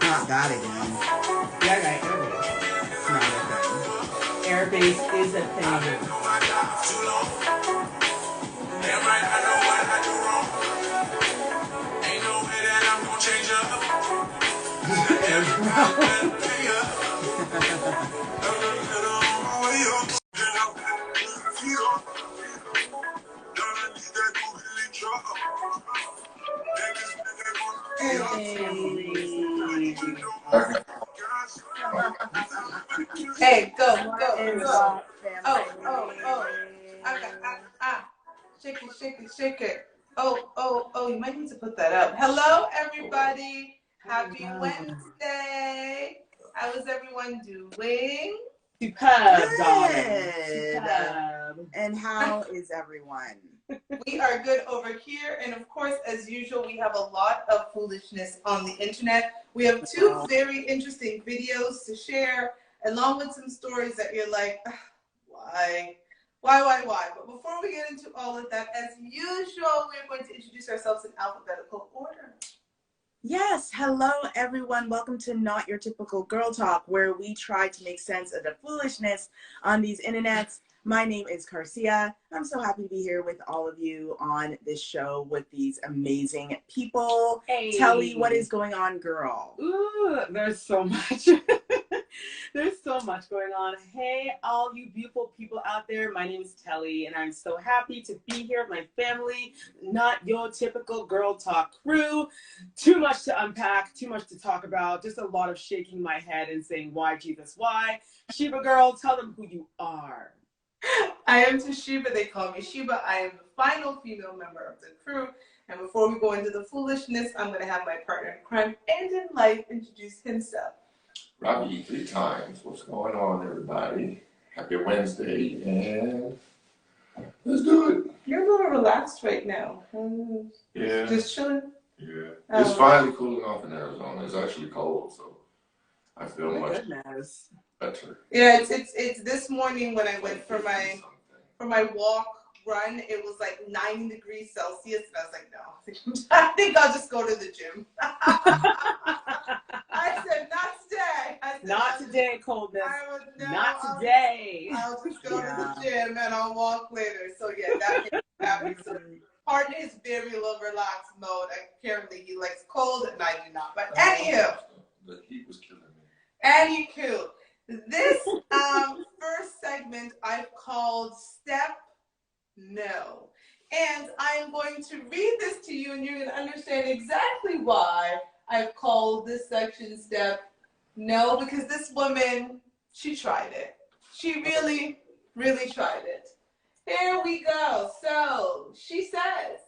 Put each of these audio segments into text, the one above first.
Not that again. Yeah, I got airbase. It's not a thing. Airbase is a thing. Hey, go. Oh. Shake it. Oh, you might need to put that up. Hello, everybody. Happy Wednesday. How is everyone doing? Superb, darling. Superb. And how is everyone? We are good over here. And of course, as usual, we have a lot of foolishness on the internet. We have two very interesting videos to share, along with some stories that you're like, why? But before we get into all of that, as usual, we're going to introduce ourselves in alphabetical order. Yes, hello everyone. Welcome to Not Your Typical Girl Talk, where we try to make sense of the foolishness on these internets. My name is Garcia. I'm so happy to be here with all of you on this show with these amazing people. Hey. Tell me what is going on, girl. Ooh, there's so much. There's so much going on. Hey, all you beautiful people out there. My name is Telly, and I'm so happy to be here with my family. Not your typical girl talk crew. Too much to unpack, too much to talk about. Just a lot of shaking my head and saying, why, Jesus, why? Sheba girl, tell them who you are. I am Toshiba. They call me Sheba. I am the final female member of the crew. And before we go into the foolishness, I'm going to have my partner in crime and in life introduce himself. Robbie 3 times. What's going on, everybody? Happy Wednesday, and let's do it. You're a little relaxed right now. Yeah. Just chilling? Yeah. It's finally cooling off in Arizona. It's actually cold, so I feel much better. Yeah, it's this morning when I went for my walk run, it was like 90 degrees Celsius, and I was like, no, I think I'll just go to the gym. I said, not today. Not today, coldness. Not today. I'll just go to the gym and I'll walk later. So yeah, that makes me happy. So partner is very low relaxed mode. Apparently he likes cold and I do not. But anywho, the heat was killing me. Anywho, this first segment I've called Step No. And I am going to read this to you and you're going to understand exactly why I've called this section Step No, because this woman, she tried it. She really, really tried it. Here we go. So she says,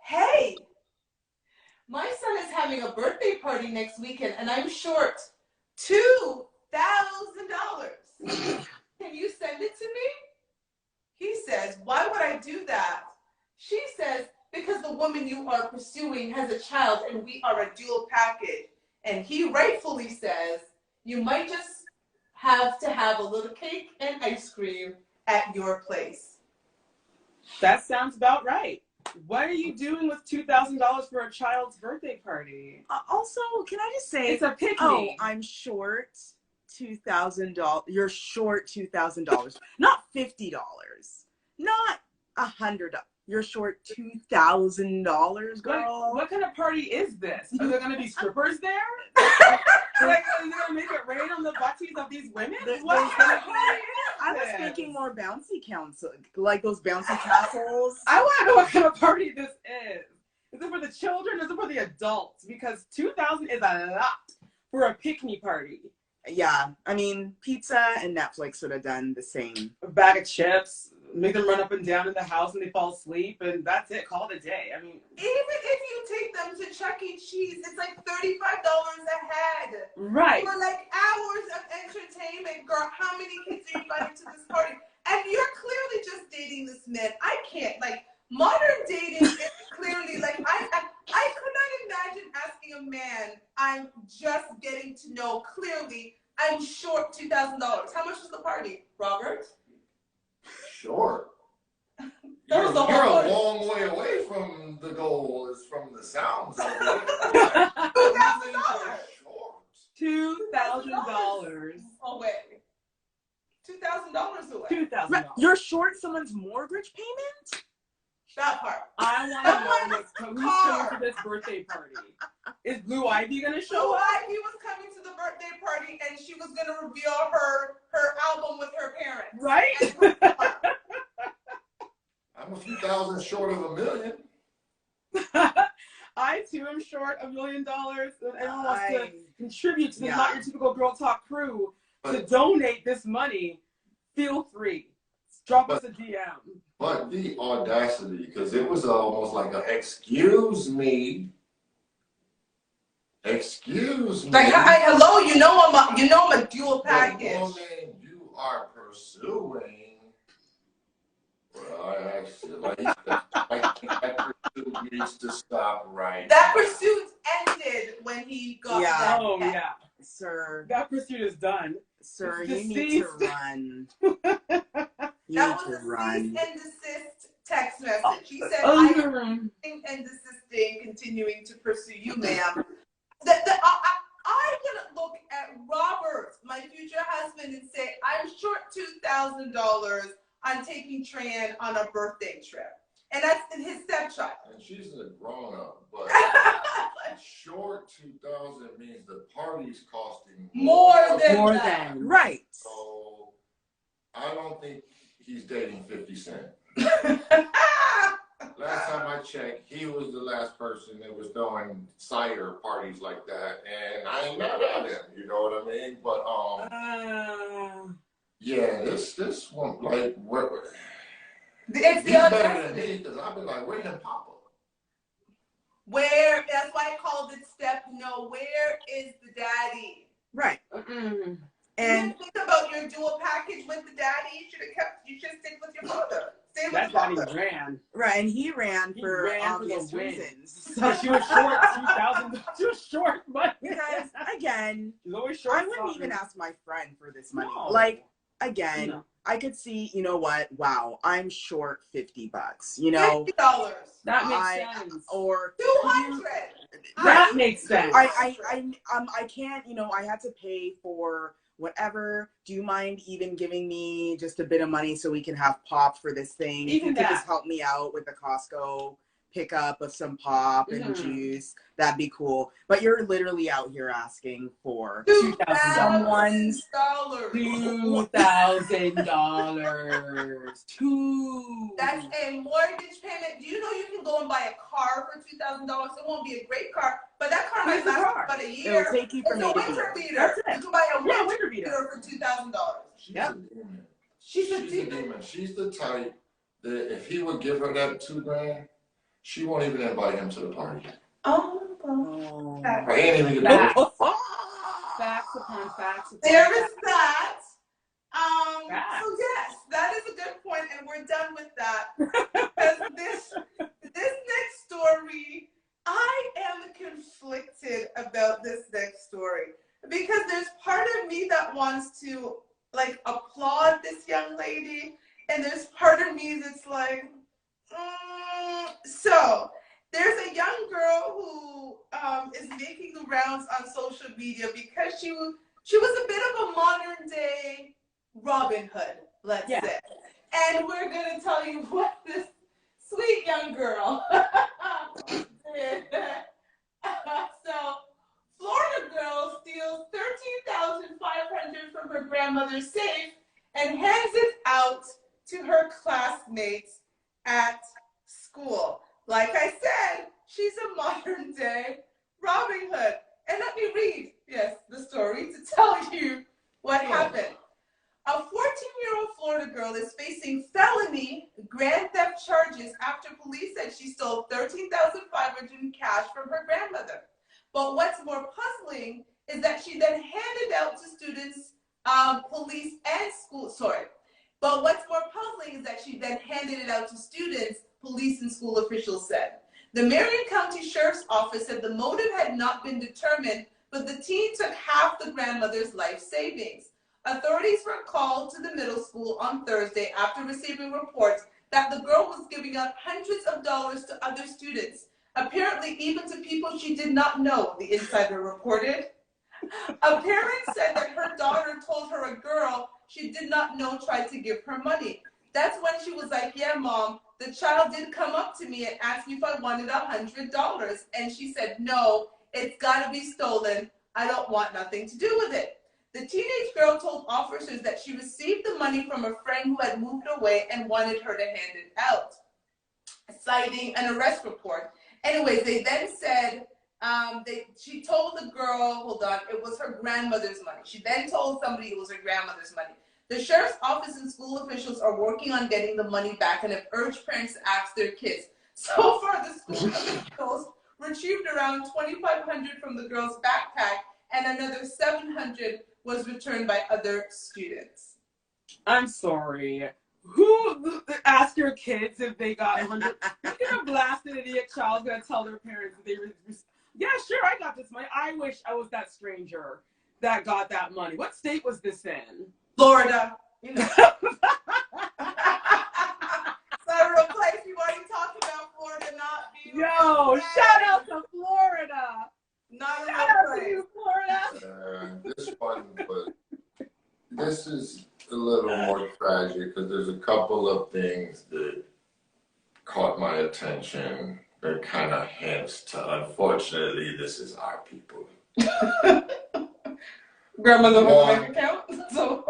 hey, my son is having a birthday party next weekend and I'm short $2,000. Can you send it to me? He says, why would I do that? She says, because the woman you are pursuing has a child and we are a dual package. And he rightfully says, you might just have to have a little cake and ice cream at your place. That sounds about right. What are you doing with $2,000 for a child's birthday party? Also, can I just say, it's a picnic. Oh, I'm short $2,000. You're short $2,000, not $50, not $100. You're short $2,000, girl. What kind of party is this? Are there going to be strippers there? Like, are they going to make it rain on the butties of these women? What kind of party is this? I was thinking more bouncy council, like those bouncy castles. I want to know what kind of party this is. Is it for the children or is it for the adults? Because $2,000 is a lot for a picnic party. Yeah, I mean, pizza and Netflix would have done the same. A bag of chips, make them run up and down in the house and they fall asleep, and that's it, call it a day. I mean, even if you take them to Chuck E. Cheese, it's like $35 a head. Right. For like hours of entertainment, girl. How many kids are you inviting to this party? And you're clearly just dating this man. I can't, like, modern dating is clearly, like, I could not imagine asking a man I'm just getting to know clearly I'm short $2,000. How much is the party, Robert? Short. goal is from the sounds of it. $2,000. $2,000. Away. $2,000 away. $2,000. You're short someone's mortgage payment? That part. I want to know who's coming to this birthday party. Is Blue Ivy gonna show Blue up? Ivy was coming to the birthday party, and she was gonna reveal her album with her parents. Right? I'm a few thousand short of $1 million. I too am short $1 million. And everyone wants to contribute to the Not Your Typical Girl Talk crew to donate this money. Feel free. Drop us a DM. But the audacity, because it was almost like a excuse me. Excuse me. Like, hello, you know I'm a dual package. The woman you are pursuing. Well, I actually like that. I think that pursuit needs to stop right. That pursuit ended when he got that. Oh pet. yeah, Sir. that pursuit is done. Sir, It's you need to run. That was a cease and desist text message. He said, I am ceasing and desisting, continuing to pursue you, ma'am. I can look at Robert, my future husband, and say, I'm short $2,000 on taking Tran on a birthday trip. And that's his stepchild. And she's a grown-up, but short 2,000 means the party's costing more than. Right. So I don't think he's dating 50 Cent. Last time I checked, he was the last person that was throwing cider parties like that, and I ain't mad at him. You know what I mean? But yeah, this one like It's he's better than me because I've been like, where him Papa? Where? That's why I called it step no. Where is the daddy? Right. And think about your dual package with the daddy. You should stick with your father. Stay with That your daddy father. ran. Right, and he ran for obvious the win. reasons. So she was short 2,000. She was short, but Because again, she's always short. I wouldn't even ask my friend for this money. No. Like again, No. I could see, you know what? Wow, I'm short $50. You know, $50. That makes sense. or 200. That makes sense. I can't. You know, I had to pay for whatever. Do you mind even giving me just a bit of money so we can have pop for this thing? Even if you that. could just help me out with the Costco pickup of some pop and juice, that'd be cool. But you're literally out here asking for $2,000. $2,000. That's a mortgage payment. Do you know you can go and buy a car for $2,000? It won't be a great car, but that car might last about a year. It'll take you from it's a A to B. winter beater. That's it. You can buy a winter winter beater beater for $2,000. She's a demon. She's the type that if he would give her that $2,000, she won't even invite him to the party. Oh. I ain't even gonna Facts. Facts upon facts. There is that. Facts. So yes, that is a good point, and we're done with that. Because this next story, I am conflicted about this next story because there's part of me that wants to like applaud this young lady, and there's part of me that's like, So there's a young girl who is making the rounds on social media because she was a bit of a modern day Robin Hood, let's say. And we're going to tell you what this sweet young girl. So, Florida girl steals $13,500 from her grandmother's safe and hands it out to her classmates at school. Like I said, she's a modern day Robin Hood. And let me read, the story to tell you what happened. A 14-year-old Florida girl is facing felony grand theft charges after police said she stole $13,500 in cash from her grandmother. But what's more puzzling is that she then handed out to students, police and school, But what's more puzzling is that she then handed it out to students, police and school officials said. The Marion County Sheriff's Office said the motive had not been determined, but the teen took half the grandmother's life savings. Authorities were called to the middle school on Thursday after receiving reports that the girl was giving out hundreds of dollars to other students, apparently even to people she did not know, the insider reported. A parent said that her daughter told her a girl she did not know tried to give her money. That's when she was like, yeah, Mom, the child did come up to me and ask me if I wanted $100. And she said, no, it's got to be stolen. I don't want nothing to do with it. The teenage girl told officers that she received the money from a friend who had moved away and wanted her to hand it out, citing an arrest report. Anyways, they then said, she told the girl, hold on, it was her grandmother's money. She then told somebody it was her grandmother's money. The sheriff's office and school officials are working on getting the money back and have urged parents to ask their kids. So far, the school officials retrieved around $2,500 from the girl's backpack, and another $700 was returned by other students. I'm sorry. Who ask your kids if they got 100? You're gonna blast an idiot child gonna tell their parents that they were. Yeah, sure, I got this money. I wish I was that stranger that got that money. What state was this in? Florida. You know. So real place, you already talking about Florida not being. Yo, shout out to Florida. Not a Shout real out place. to you, Florida. This one, but this is a little more tragic because there's a couple of things that caught my attention. They're kind of hints to, unfortunately, this is our people. Grandmother One. bank account. So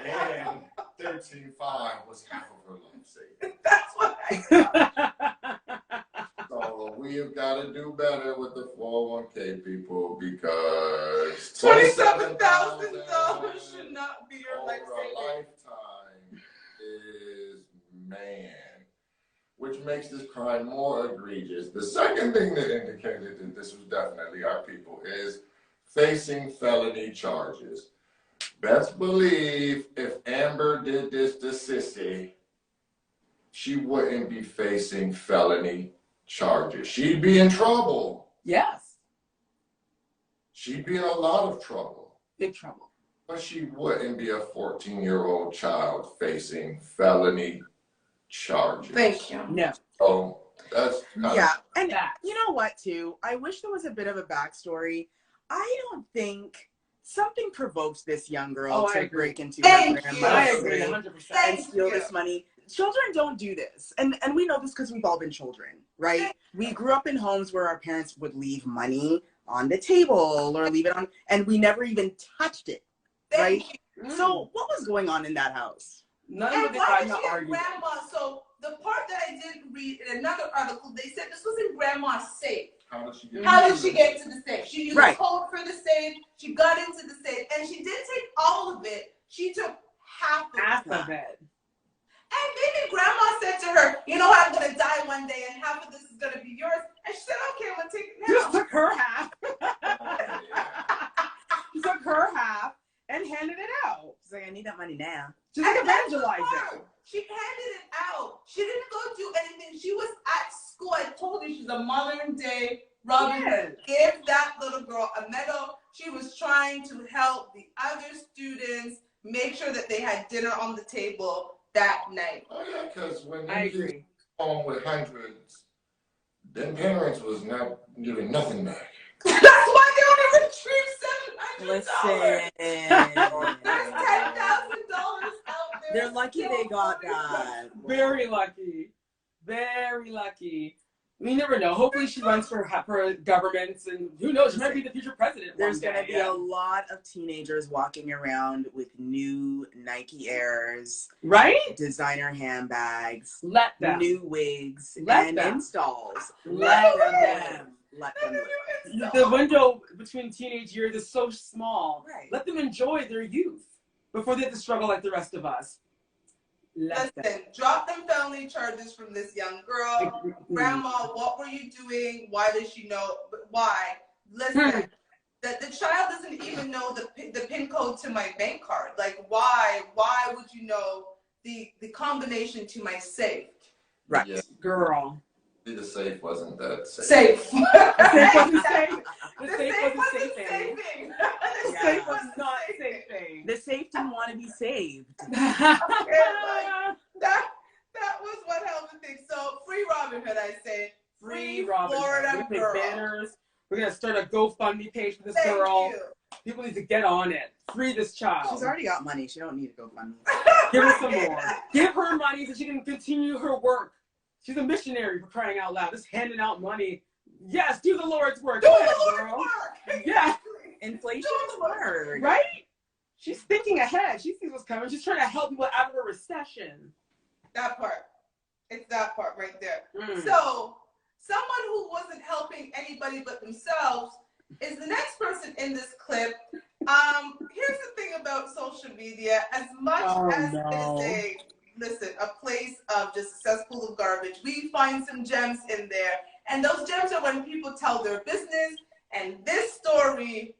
And 13.5 was half of her life savings. that's what I So we have got to do better with the 401k people because $27,000 should not be your life over a savings. lifetime is, man, which makes this crime more egregious. The second thing that indicated that this was definitely our people is facing felony charges. Best believe if Amber did this to Sissy, she wouldn't be facing felony charges. She'd be in trouble. Yes. She'd be in a lot of trouble. Big trouble. But she wouldn't be a 14-year-old child facing felony charges. Thank you. No. So that's Yeah, and Facts. you know what, too? I wish there was a bit of a backstory. I don't think something provoked this young girl I to agree. break into Thank her you. I grandma's agree safe 100%. and Thank steal you. this money. Children don't do this. And we know this because we've all been children, right? We grew up in homes where our parents would leave money on the table or leave it on, and we never even touched it, right? Thank you. So what was going on in that house? None And of it why I'm did not she have arguing. grandma? So the part that I did read in another article, they said this was in grandma's safe. how did she get How did she get to the safe? She used Right. a code for the safe. She got into the safe, and she didn't take all of it. She took half Of it. And maybe grandma said to her, you know what, I'm going to die one day, and half of this is going to be yours. And she said, okay, I'm going to take it Just now. took her half. Yeah. She took her half and handed it out. She's like, I need that money now. Just And that's the evangelize part. it. She handed it out. She didn't go do anything. She was at school. I told you she's a modern day Robin Hood. Give that little girl a medal. She was trying to help the other students make sure that they had dinner on the table that night. Oh yeah, because when I you agree. home with hundreds, then parents was not giving nothing back. That's why they only retrieved $700. Listen. There's $10,000 out there. They're lucky they got that. Very lucky. Very lucky. We never know. Hopefully she runs for governments, and who knows, she might be the future president. There's one day. going to be a lot of teenagers walking around with new Nike Airs, right? designer handbags, Let them. new wigs, Let and them. installs. Let them. Let them live. The window between teenage years is so small. Right. Let them enjoy their youth before they have to struggle like the rest of us. Let them. Listen, drop them felony charges from this young girl. Grandma, what were you doing? Why does she know? Why? Listen, the child doesn't even know the PIN code to my bank card. Like, why? Why would you know the combination to my safe? Right. Yeah, Girl. the safe wasn't that safe. Safe. The safe wasn't safe. The The safe safe wasn't wasn't safe. saving. The Yeah. safe was not saving. The safe didn't want to be saved. That was what Robin Hood, I say. Free Robin Hood. Florida We're gonna make girl. banners. We're gonna start a GoFundMe page for this Thank girl. you. People need to get on it. Free this child. She's already got money. She don't need to go fund me. Give her some more. Give her money so she can continue her work. She's a missionary, for crying out loud. Just handing out money. Yes, do the Lord's work. Do Go the ahead, Lord's girl. work. Yeah. Inflation is hard. Right? She's thinking ahead. She sees what's coming. She's trying to help people out of a recession. That part. It's that part right there. Mm. So, someone who wasn't helping anybody but themselves is the next person in this clip. Here's the thing about social media. As much as it is a place of just a cesspool of garbage, we find some gems in there. And those gems are when people tell their business. And this story,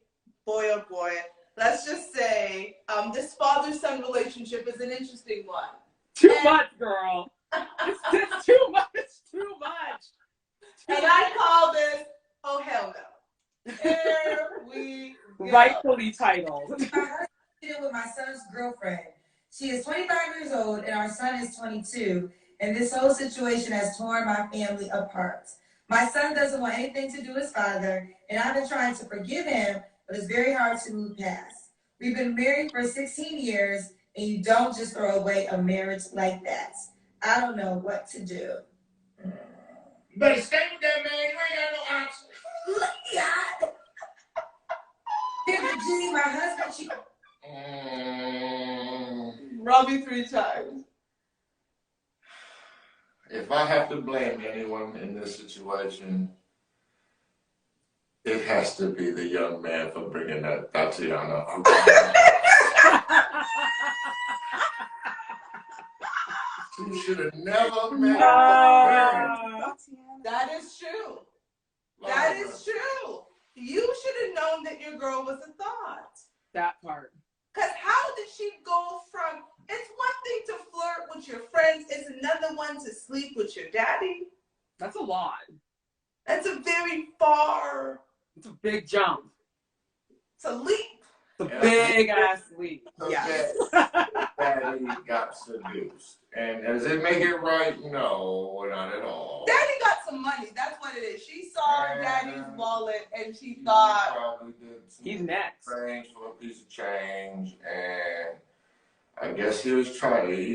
boy oh boy, let's just say this father-son relationship is an interesting one. Too much, girl. It's too much. It's too much. And I call this, oh hell no. Here we go. Rightfully titled. I heard with my son's girlfriend. She is 25 years old and our son is 22. And this whole situation has torn my family apart. My son doesn't want anything to do with his father, and I've been trying to forgive him, but it's very hard to move past. We've been married for 16 years, and you don't just throw away a marriage like that. I don't know what to do. You better stay with that man. You ain't got no option. Look, God. Here's the G, my husband. Robbie 3 times. If I have to blame anyone in this situation, it has to be the young man for bringing that Tatiana around. She should have never met her. That is true. That is true. You should have known that your girl was a thought. That part. Because how did she go from, it's one thing to flirt with your friends, it's another one to sleep with your daddy. That's a lot. That's a very far, It's a big jump. it's a leap. It's a big ass leap. Yes. Daddy got seduced. And does it make it right? No, not at all. Daddy got some money, that's what it is. She saw And daddy's wallet and she He thought, probably did some He's next. things for a piece of change, and I guess he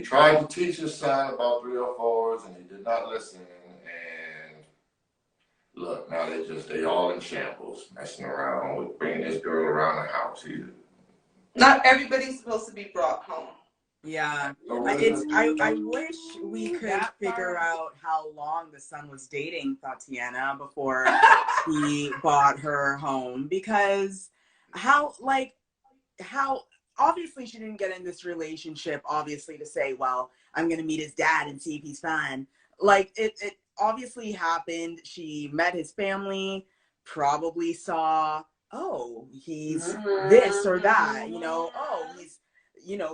tried to teach his son about 304s, and he did not listen. And look, now they all in shambles, messing around with bringing this girl around the house. not everybody's supposed to be brought home. Yeah. I wish we could figure out how long the son was dating Tatiana before he bought her home, because how obviously she didn't get in this relationship obviously to say, well, I'm gonna meet his dad and see if he's fine. Like it obviously happened. She met his family, probably saw, oh, he's this or that, oh, he's,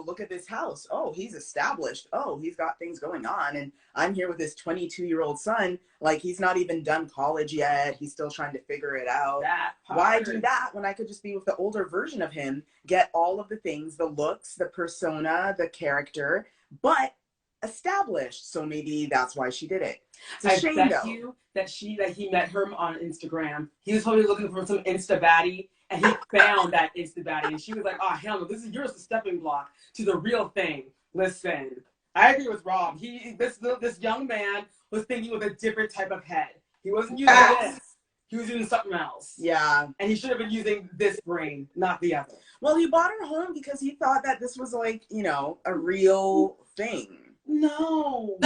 look at this house. Oh, he's established. Oh, he's got things going on. And I'm here with this 22-year-old son. Like, he's not even done college yet. He's still trying to figure it out. Why do that when I could just be with the older version of him, get all of the things, the looks, the persona, the character, but established? So maybe that's why she did it. It's a shame, bet you that he met her on Instagram. He was probably looking for some Insta baddie, and he found that Insta baddie, and she was like, "Oh hell no, this is yours, the stepping block to the real thing." Listen, I agree with Rob. This young man was thinking with a different type of head. He wasn't using this. He was using something else. Yeah. And he should have been using this brain, not the other. Well, he bought her home because he thought that this was like, a real thing. No.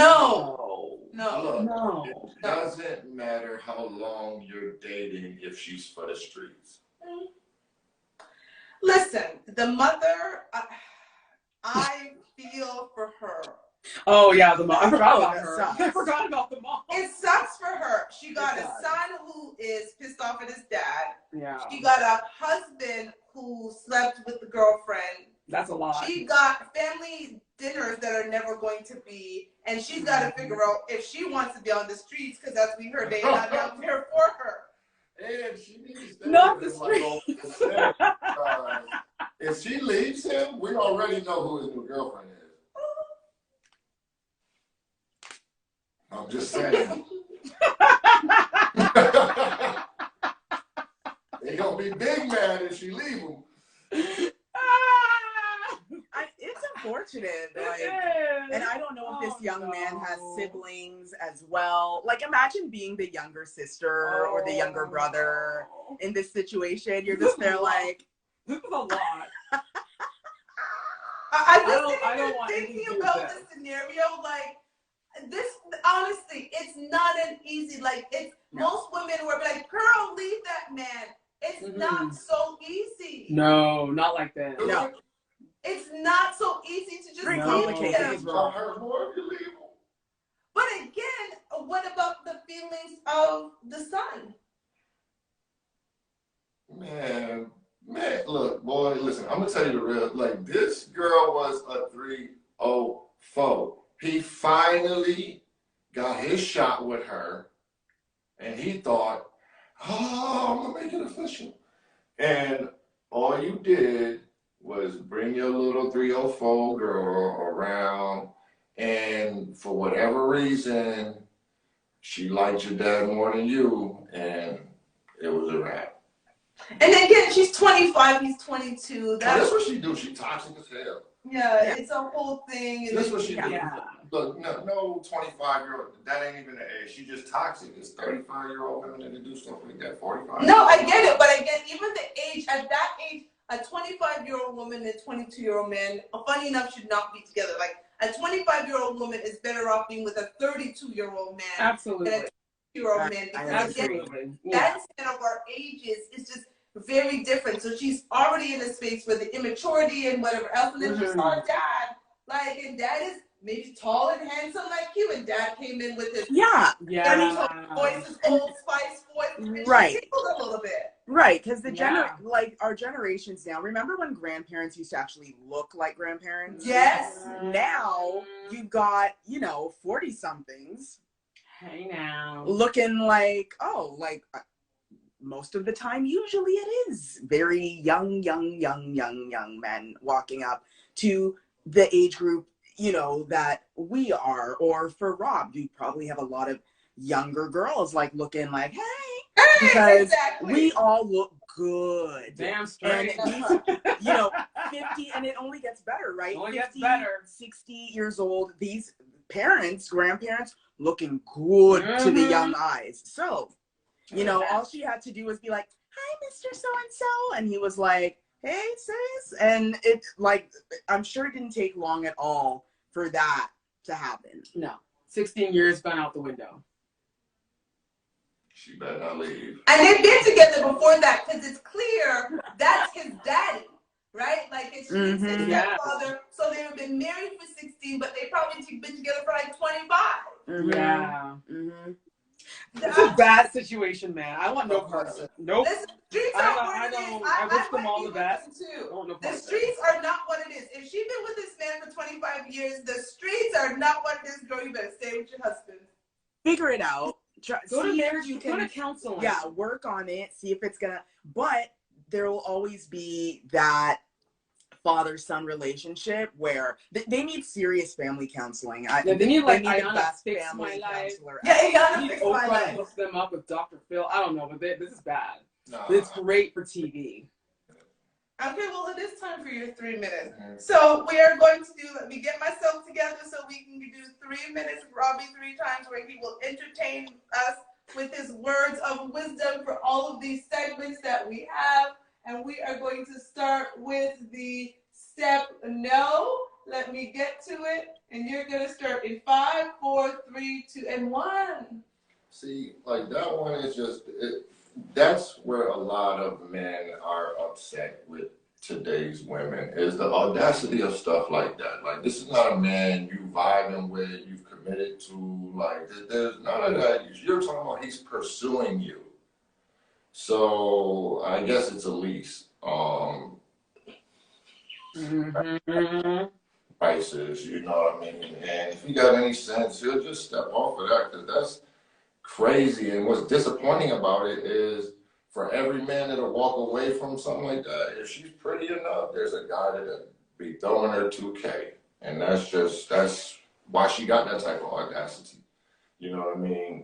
It doesn't matter how long you're dating if she's for the streets. Listen, the mother, I feel for her. Oh yeah, the mom. I forgot about that her. sucks. I forgot about the mom. It sucks for her. She got a son who is pissed off at his dad. Yeah. She got a husband who slept with the girlfriend. That's a lot. She got family dinners that are never going to be, and she's got to figure out if she wants to be on the streets, because as we heard, they are not out there for her. And she needs to Not the streets. If she leaves him, we already know who his new girlfriend is. I'm just saying. be mad if she leave him. It's unfortunate. Like, and I don't know if this young man has siblings as well. Like, imagine being the younger sister or the younger brother in this situation. You're just there like, this is a lot. I don't want thinking anything to do about with the scenario, like, this, honestly, it's not an easy, like, it's, most women were like, girl, leave that man. It's not so easy. No, not like that. no. It's not so easy to just Very leave complicated. him. It's wrong. But again, what about the feelings of the son? Man, look, boy, listen, I'm gonna tell you the real, like, this girl was a 304. He finally got his shot with her, and he thought, oh, I'm gonna make it official. And all you did was bring your little 304 girl around, and for whatever reason, she liked your dad more than you, and it was a wrap. And again, she's 25, he's 22. That's what she do. She toxic as hell. Yeah, it's a whole thing. That's what she do. Yeah. Look, no 25-year-old, that ain't even the age. She just toxic. It's 35-year-old women that do stuff like that, 45. No, I get it, but again, even the age, at that age, a 25-year-old woman and a 22-year-old man, funny enough, should not be together. Like, a 25-year-old woman is better off being with a 32-year-old man Absolutely. than a 22-year-old man. Because again, that set of our ages is just very different. So she's already in a space where the immaturity and whatever else, and then she saw dad, like, and dad is maybe tall and handsome like you, and dad came in with his voice, his Old Spice voice, right, a little bit. Right, because like our generations now. Remember when grandparents used to actually look like grandparents? Yes. Now you've got 40-somethings. Hey now. Looking like most of the time, usually it is very young men walking up to the age group, that we are. Or for Rob, you probably have a lot of younger girls like looking like, hey, because we all look good. Damn straight. And 50, and it only gets better, right? It only gets better. 60 years old, these grandparents looking good to the young eyes. So, all she had to do was be like, hi, Mr. So-and-so. And he was like, hey, sis. And it, like, I'm sure it didn't take long at all for that to happen. No. 16 years gone out the window. She better not leave. And they've been together before that, because it's clear that's his daddy, right? Like, it's his stepfather. So they've been married for 16, but they probably been together for like 25. Yeah. It's a bad situation, man. I want no part of it. Nope. Listen, streets are what it is. I wish them all the best. The streets are not what it is. If she's been with this man for 25 years, the streets are not what it is, girl. You better stay with your husband. Figure it out. Go to marriage. Go to counseling. Yeah, work on it. See if it's gonna. But there will always be that father-son relationship where they need serious family counseling. They need the best fix family my life. counselor. Yeah, Ayana fix my Oprah life. hooks them up with Dr. Phil. I don't know, but this is bad. Nah. It's great for TV. Okay, well, it is time for your 3 minutes. So we are going to do, let me get myself together so we can do 3 minutes of Robbie 3 times, where he will entertain us with his words of wisdom for all of these segments that we have. And we are going to start with the step no. Let me get to it. And you're going to start in 5, 4, 3, 2, and 1. See, like, that one is just, that's where a lot of men are upset with today's women, is the audacity of stuff like that. Like, this is not a man you vibing with, you've committed to. Like, there's none of that. You're talking about he's pursuing you. So I guess it's a lease. Prices, you know what I mean? And if he got any sense, he'll just step off of that, because that's crazy. And what's disappointing about it is, for every man that'll walk away from something like that, if she's pretty enough, there's a guy that'll be throwing her 2K. And that's why she got that type of audacity. You know what I mean?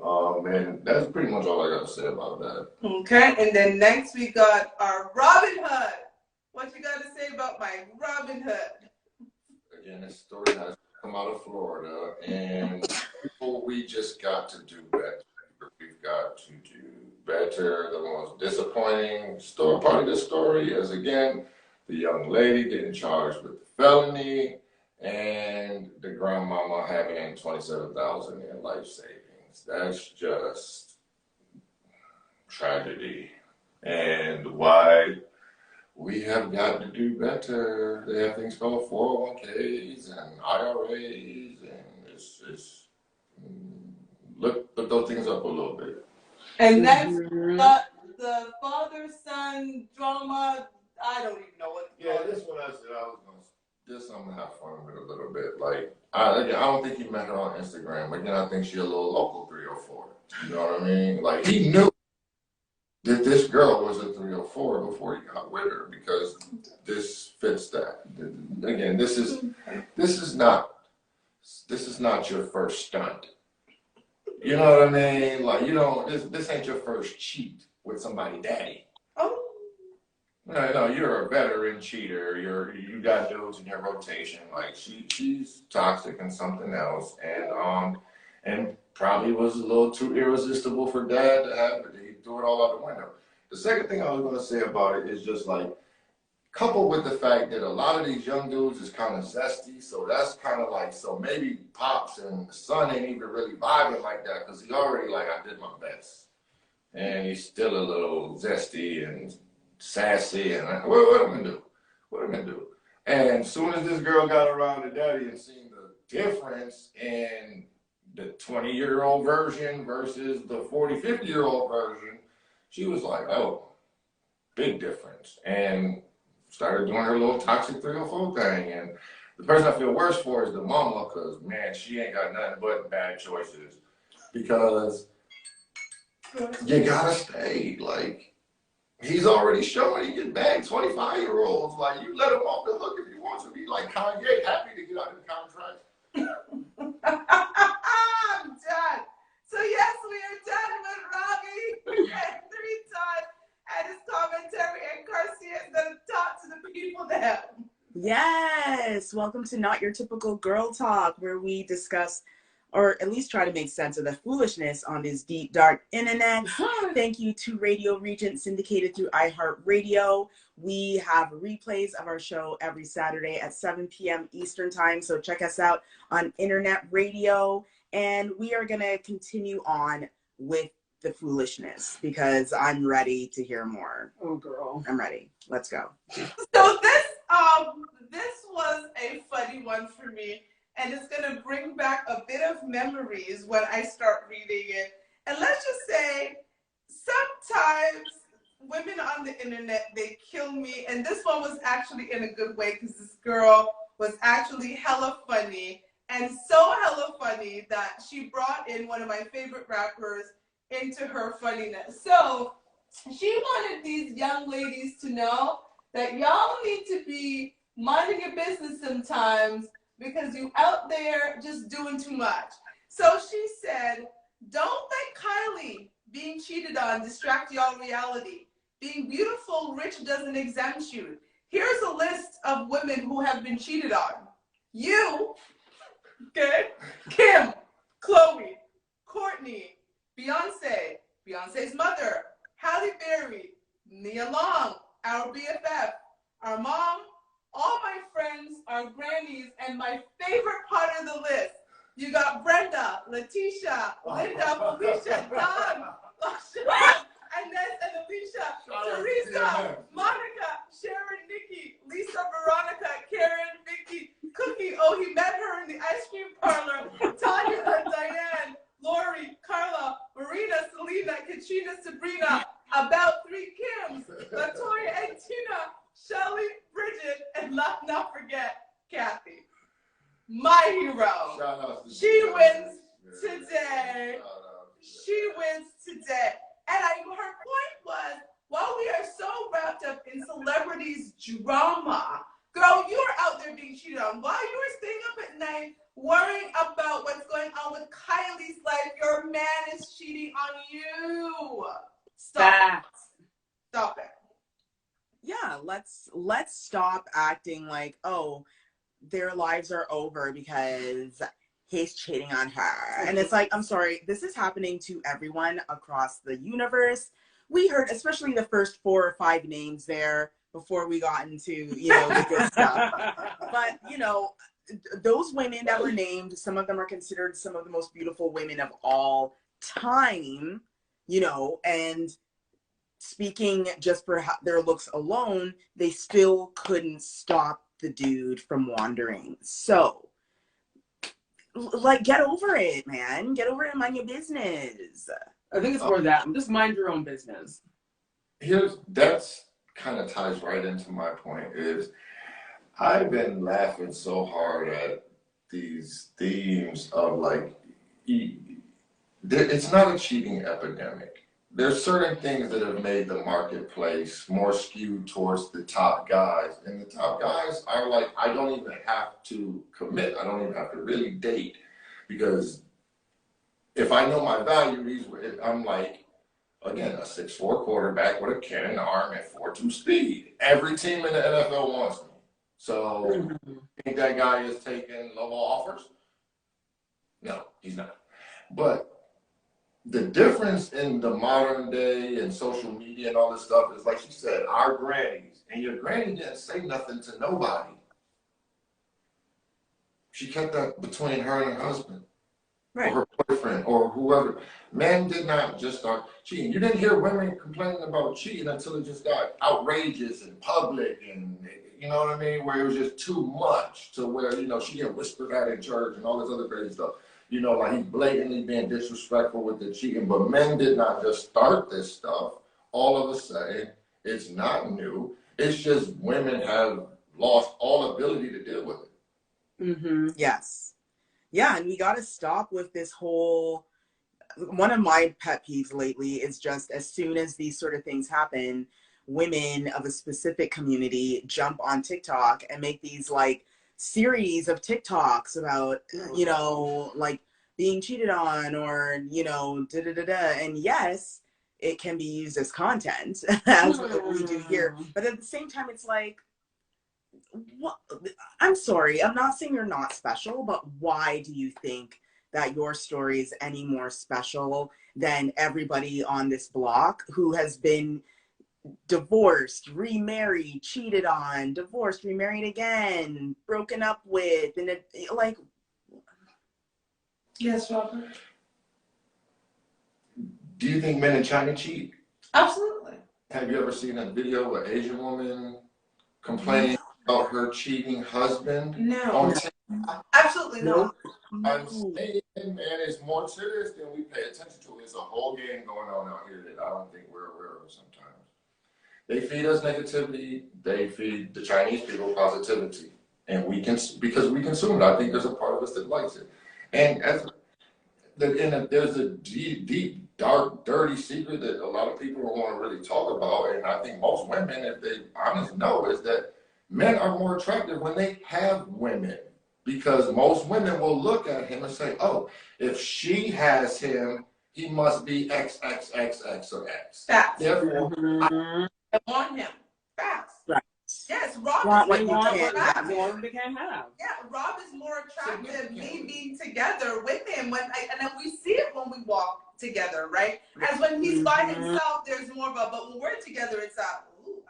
And that's pretty much all I got to say about that. Okay, and then next we got our Robin Hood. What you got to say about my Robin Hood? Again, this story has come out of Florida, and people, we just got to do better. We've got to do better. The most disappointing part of this story is, again, the young lady getting charged with the felony, and the grandmama having $27,000 in life savings. That's just tragedy. And why we have got to do better. They have things called 401ks and IRAs, and it's look those things up a little bit. And that's the father-son drama. I don't even know what to call it. This one I said I was going to. This I'm gonna have fun with a little bit. Like I don't think he met her on Instagram. Again, I think she a little local 304. You know what I mean? Like he knew that this girl was a 304 before he got with her, because this fits that. Again, this is not your first stunt. You know what I mean? Like, you don't, this ain't your first cheat with somebody daddy. Oh. No, you're a veteran cheater. You got dudes in your rotation. Like she's toxic and something else, and probably was a little too irresistible for dad to have it. He threw it all out the window. The second thing I was going to say about it is just like, coupled with the fact that a lot of these young dudes is kind of zesty, so that's kind of like, so maybe Pops and the son ain't even really vibing like that, because he already like, I did my best. And he's still a little zesty and sassy, and what am I gonna do? What am I gonna do? And as soon as this girl got around to daddy and seen the difference in the 20-year-old version versus the 40, 50-year-old version, she was like, oh, big difference. And started doing her little toxic 304 thing. And the person I feel worse for is the mama, because, man, she ain't got nothing but bad choices. Because you gotta stay. Like, he's already showing he can bag 25-year-olds. Like, you let him off the hook if you want to be like Kanye, happy to get out of the contract. I'm done. So yes, we are done with Robbie and 3 times and his commentary, and Garcia is going to talk to the people now. Yes, welcome to Not Your Typical Girl Talk, where we discuss, or at least try to make sense of the foolishness on this deep, dark internet. Thank you to Radio Regent, syndicated through iHeartRadio. We have replays of our show every Saturday at 7 p.m. Eastern Time, so check us out on internet radio. And we are going to continue on with the foolishness, because I'm ready to hear more. Oh, girl. I'm ready. Let's go. So this was a funny one for me, and it's going to bring back a bit of memories when I start reading it. And let's just say, sometimes women on the internet, they kill me. And this one was actually in a good way, because this girl was actually hella funny, and so hella funny that she brought in one of my favorite rappers into her funniness. So she wanted these young ladies to know that y'all need to be minding your business sometimes, because you out there just doing too much. So she said, don't let Kylie being cheated on distract y'all reality. Being beautiful, rich doesn't exempt you. Here's a list of women who have been cheated on. You, okay, Kim, Chloe, Courtney, Beyonce, Beyonce's mother, Halle Berry, Nia Long, our BFF, our mom, all my friends, our grannies, and my favorite part of the list, you got Brenda, Letitia, Linda, Felicia, Dawn, Inez and Alicia, Teresa, Monica, Sharon, Nikki, Lisa, Veronica, Karen, Vicky, Cookie, oh, he met her in the ice cream parlor, Tanya, Diane, Lori, Carla, Marina, Selena, Katrina, Sabrina, about 3 Kims, Latoya and Tina, Shelly, Bridget, and let's not forget Kathy. My hero. She wins today. She wins today. And her point was, while we are so wrapped up in celebrities' drama, girl, you are out there being cheated on. While you are staying up at night worrying about what's going on with Kylie's life, your man is cheating on you. Facts. Stop it. Yeah, let's stop acting like, oh, their lives are over because he's cheating on her. And it's like, I'm sorry, this is happening to everyone across the universe. We heard, especially the first 4 or 5 names there before we got into, you know, the good stuff. But, you know, those women that were named, some of them are considered some of the most beautiful women of all time, you know, and speaking just for their looks alone, they still couldn't stop the dude from wandering. So, like, get over it, man. Get over it and mind your business. I think it's more that. Just mind your own business. That's kind of ties right into my point is I've been laughing so hard at these themes of like, it's not a cheating epidemic. There's certain things that have made the marketplace more skewed towards the top guys. And the top guys are like, I don't even have to commit. I don't even have to really date. Because if I know my value, I'm like, again, a 6'4" quarterback with a cannon arm at 4.2 speed. Every team in the NFL wants me. So, you think that guy is taking low offers? No, he's not. But the difference in the modern day and social media and all this stuff is, like she said, our grannies. And your granny didn't say nothing to nobody. She kept that between her and her husband. Right. Or her boyfriend or whoever. Men did not just start cheating. You didn't hear women complaining about cheating until it just got outrageous and public and, you know what I mean, where it was just too much to where, you know, she get whispered at in church and all this other crazy stuff. You know, like he's blatantly being disrespectful with the cheating. But men did not just start this stuff all of a sudden. It's not new. It's just women have lost all ability to deal with it. Mm-hmm. Yes. Yeah, and we got to stop with this whole, one of my pet peeves lately is just as soon as these sort of things happen, women of a specific community jump on TikTok and make these like series of TikToks about, you know, like being cheated on or, you know, da-da-da-da. And yes, it can be used as content as we do here. But at the same time, it's like, what? I'm sorry, I'm not saying you're not special, but why do you think that your story is any more special than everybody on this block who has been divorced, remarried, cheated on, divorced, remarried again, broken up with, and it, like... Yes, Robert? Do you think men in China cheat? Absolutely. Have you ever seen a video of an Asian woman complaining about her cheating husband? No. Absolutely not. I'm saying, man, it's more to this than we pay attention to. There's a whole game going on out here that I don't think we're aware of sometimes. They feed us negativity. They feed the Chinese people positivity. And we can, because we consume it. I think there's a part of us that likes it. And there's a deep, dark, dirty secret that a lot of people don't want to really talk about. And I think most women, if they honestly know, is that men are more attractive when they have women. Because most women will look at him and say, oh, if she has him, he must be X, X, X, X, or X. Facts. Therefore, I want him. Facts. Right. Yes, Rob Want is what you more can't attractive. More they can't have. Yeah, Rob is more attractive, me being together with him. And then we see it when we walk together, right? As when he's by himself, there's more of a, but when we're together, it's a, ooh.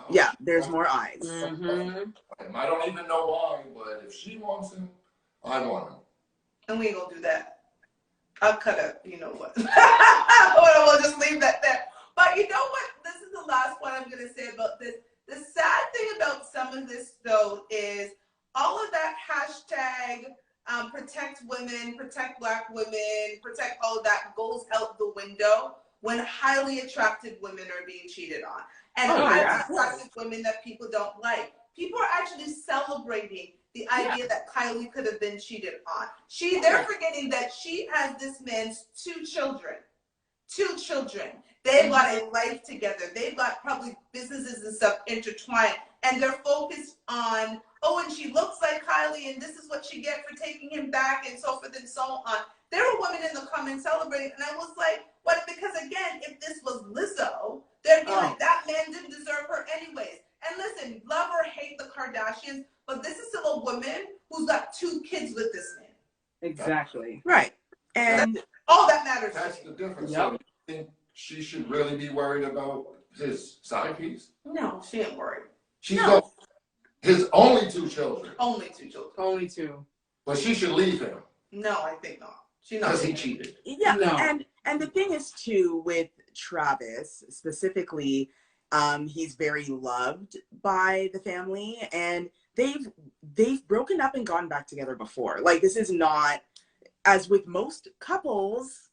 Yeah, there's more eyes. I don't even know why, but if she wants him, I want him. And we ain't gonna do that. I'll cut up, you know what. We'll just leave that there. But you know what? This is the last point I'm gonna say about this. The sad thing about some of this, though, is all of that hashtag protect women, protect Black women, protect all of that goes out the window when highly attractive women are being cheated on. And highly attractive women that people don't like. People are actually celebrating the idea that Kylie could have been cheated on. They're forgetting that she has this man's 2 children. 2 children. They've got a life together. They've got probably businesses and stuff intertwined. And they're focused on, oh, and she looks like Kylie, and this is what she gets for taking him back, and so forth and so on. there were women in the comments celebrating, and I was like, what? Because again, if this was Lizzo, they'd be like, that man didn't deserve her anyways. And listen, love or hate the Kardashians, but this is still a woman who's got 2 kids with this man. Exactly. Right. And all that matters. That's the difference. Yep. So you think she should really be worried about his side piece? No, she ain't worried. She's got his only 2 children. Only 2 children. Only 2. But she should leave him. No, I think not. She not. Because he cheated. yeah, No. and the thing is too with Travis specifically, he's very loved by the family, and they've broken up and gone back together before. Like, this is not, as with most couples,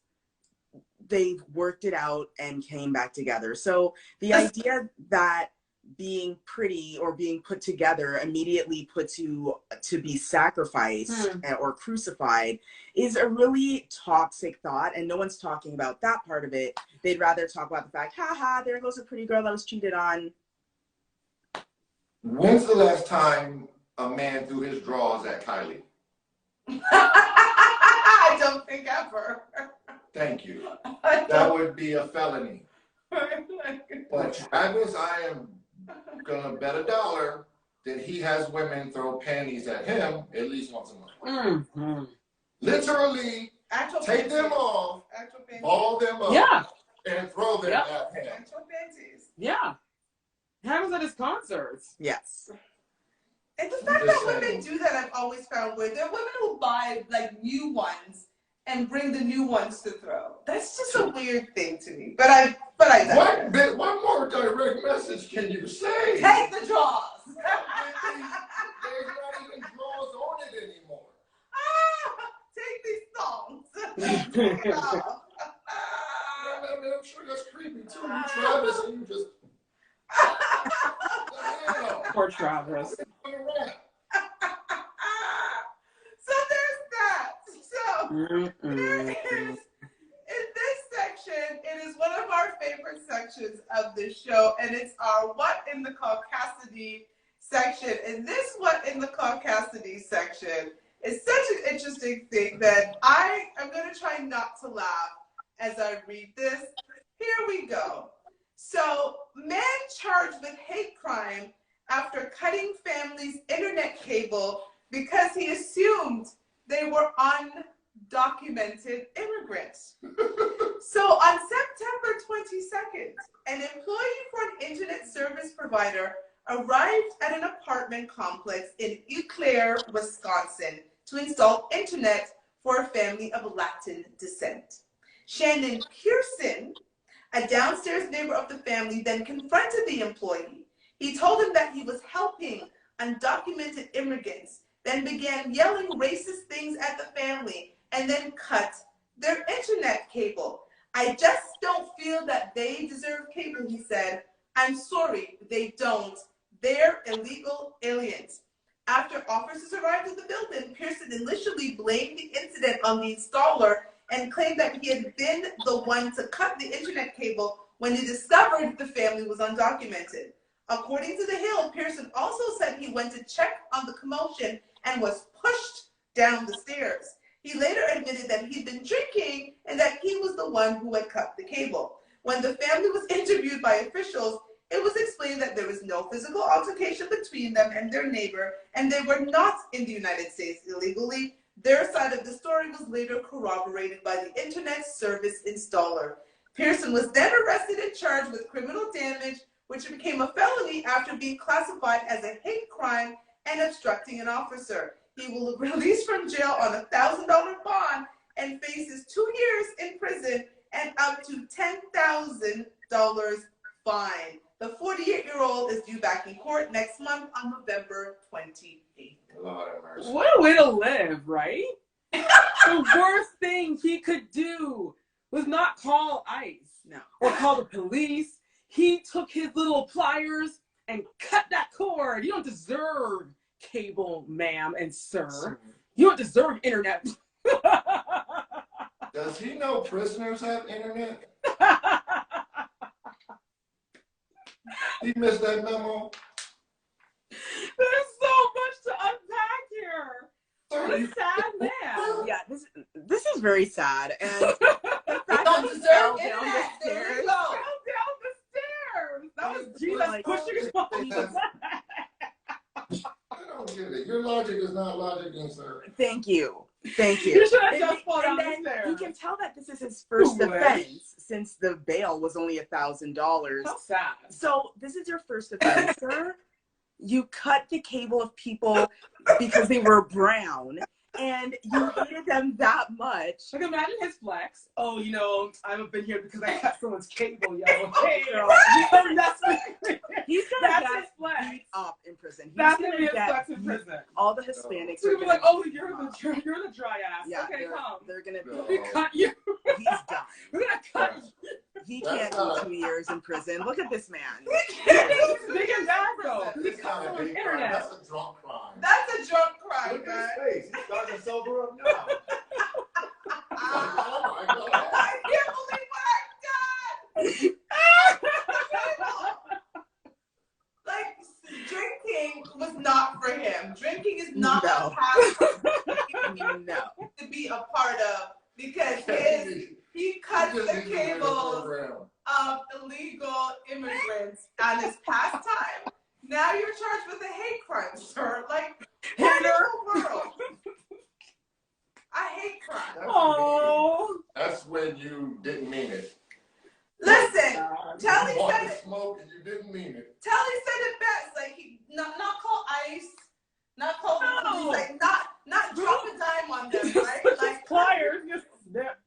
they've worked it out and came back together. So the idea that being pretty or being put together immediately puts you to be sacrificed or crucified is a really toxic thought, and no one's talking about that part of it. They'd rather talk about the fact, haha, there goes a pretty girl that was cheated on. When's the last time a man threw his drawers at Kylie? I don't think ever. Thank you. That would be a felony. But Travis, I am gonna bet $1 that he has women throw panties at him at least once a month. Mm-hmm. Literally, Actual take panties. them off, Actual panties. ball them up, Yeah. and throw them at him. Actual panties. Yeah. Happens at his concerts. Yes. And the fact that when they do that, I've always found weird. There are women who buy like new ones and bring the new ones to throw. That's just a weird thing to me. But I What more direct message can you say? take the draws. There's not even drawers on it anymore. Take these songs. I'm sure that's creepy too. You Travis and you just. Poor Travis. So there's that. So there is, in this section, it is one of our favorite sections of the show, and it's our What in the Caucasity section. And this What in the Caucasity section is such an interesting thing that I am going to try not to laugh as I read this. Here we go. So, man charged with hate crime after cutting family's internet cable because he assumed they were undocumented immigrants. So on September 22nd, an employee for an internet service provider arrived at an apartment complex in Eau Claire, Wisconsin, to install internet for a family of Latin descent. Shannon Pearson, a downstairs neighbor of the family, then confronted the employee. He told him that he was helping undocumented immigrants, then began yelling racist things at the family, and then cut their internet cable. I just don't feel that they deserve cable, he said. I'm sorry, they don't. They're illegal aliens. After officers arrived at the building, Pearson initially blamed the incident on the installer and claimed that he had been the one to cut the internet cable when he discovered the family was undocumented. According to The Hill, Pearson also said he went to check on the commotion and was pushed down the stairs. He later admitted that he'd been drinking and that he was the one who had cut the cable. When the family was interviewed by officials, it was explained that there was no physical altercation between them and their neighbor, and they were not in the United States illegally. Their side of the story was later corroborated by the internet service installer. Pearson was then arrested and charged with criminal damage, which became a felony after being classified as a hate crime and obstructing an officer. He will be released from jail on a $1,000 bond and faces 2 years in prison and up to $10,000 fine. The 48-year-old is due back in court next month on November 28th. Lord have mercy. What a way to live, right? The worst thing he could do was not call ICE or call the police. He took his little pliers and cut that cord. You don't deserve cable, ma'am and sir. You don't deserve internet. Does he know prisoners have internet? He missed that memo. There's so much to unpack here. What a sad man. Yeah, this is very sad. And the fact Don't that he deserve fell down internet. the There stairs. you go. Down the stairs. That was Like, Jesus like, pushing his I don't get it. Your logic is not logicking, sir. Thank you. Thank you. You should have just fallen down the And then stairs. you can tell that this is his first Foolish. offense since the bail was only $1,000. How sad. So this is your first offense, sir. You cut the cable of people because they were brown, and you hated them that much. Like, imagine his flex. Oh, you know, I haven't been here because I cut someone's cable, yo. Hey, Girl, he's gonna that's get his flex. beat up in prison. He's That's gonna gonna be his get flex in prison. all the Hispanics So are people gonna are like, oh, beat you're him up. the dry ass. Yeah, Okay, come. they're gonna No. We cut you. he's done. We're gonna cut you. He can't do 2 years in prison. Look at this man. He's big and bad, though. He It's cut not a someone's hate crime. internet. That's a drunk crime. That's a drunk crime, Look at guys. his face. He's starting to sober up now. Oh my God. I can't believe what I've done. Like, drinking was not for him. Drinking is not No. a path No. to be a part of because he cuts You just the need to win the cables program. of illegal immigrants on his pastime. Now you're charged with a hate crime, sir. Like, what in the world? I hate crime. Oh. That's when you didn't mean it. Listen, Telly You bought said the it. smoke and you didn't mean it. Telly said it best. Like he not call ICE, not call the No. police, like not drop a dime on them, right? Like Pliers. Just snip.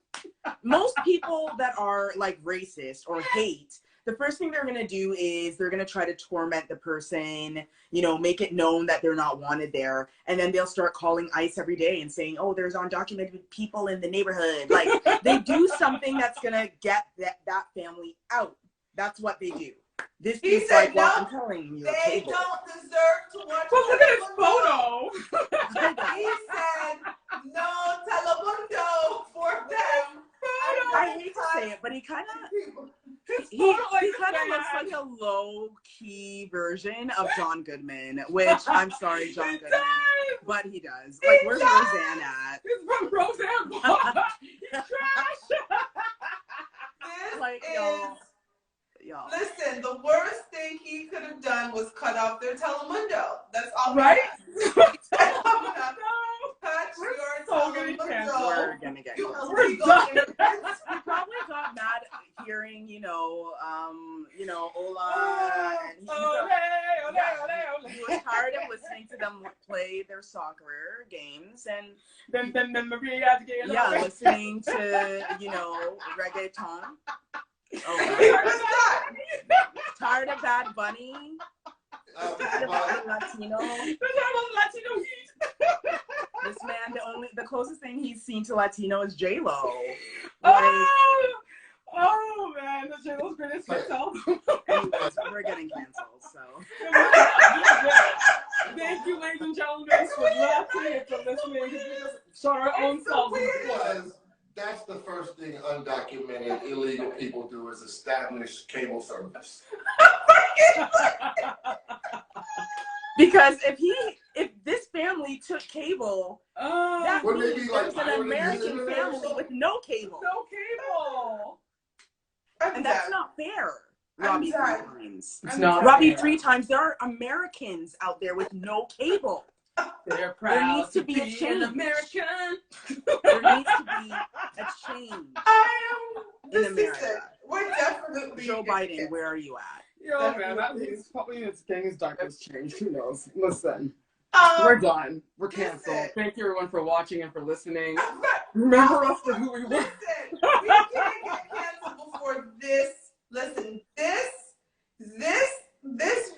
Most people that are like racist or hate, the first thing they're gonna do is they're gonna try to torment the person, you know, make it known that they're not wanted there, and then they'll start calling ICE every day and saying, "Oh, there's undocumented people in the neighborhood." Like they do something that's gonna get that family out. That's what they do. This He is said like, well, no, I'm telling you, they cable. don't deserve to watch. Well, look at his Telemundo. photo. He said no Telemundo for them. I hate to say it, but he kind of His he photo, like, kind of bad. looks like a low-key version of John Goodman, which I'm sorry, John He Goodman, does. but he does. Like, where's Roseanne at? He's from Roseanne Park. He's trash. This Like, is. Y'all. Listen, the worst thing he could have done was cut off their Telemundo. That's all. Right? Touch We're your so gonna cancel. Telemundo. We're gonna get You canceled. illegal done. immigrants. He probably got mad hearing, Ola, and he he was tired of listening to them play their soccer games and listening to, reggaeton. Oh, tired of Bad Bunny. Tired of other Latino. This man, the closest thing he's seen to Latino is J-Lo. Oh man, that's J-Lo's greatest hits album. Anyways, we're getting canceled, so. Thank you, ladies and gentlemen, for watching and for listening. We just shot our own selves in the foot. Because that's the first thing undocumented illegal people do is establish cable service. Because if this family took cable, that Wouldn't they means be like there's an pirating American internet or family something? with no cable. No cable. And that's not fair, Robbie, 3 times. It's not Robbie, fair. 3 times. There are Americans out there with no cable. They're proud needs to be a an change. American. There needs to be a change in This is America. it. We're definitely Joe Biden, where are you at? Yo, man, that means probably his getting his diapers changed. Who knows? Listen, Um, we're done. We're canceled. listen. Thank you, everyone, for watching and for listening. Remember us for who we were. Listen, we can't get canceled before this. Listen, this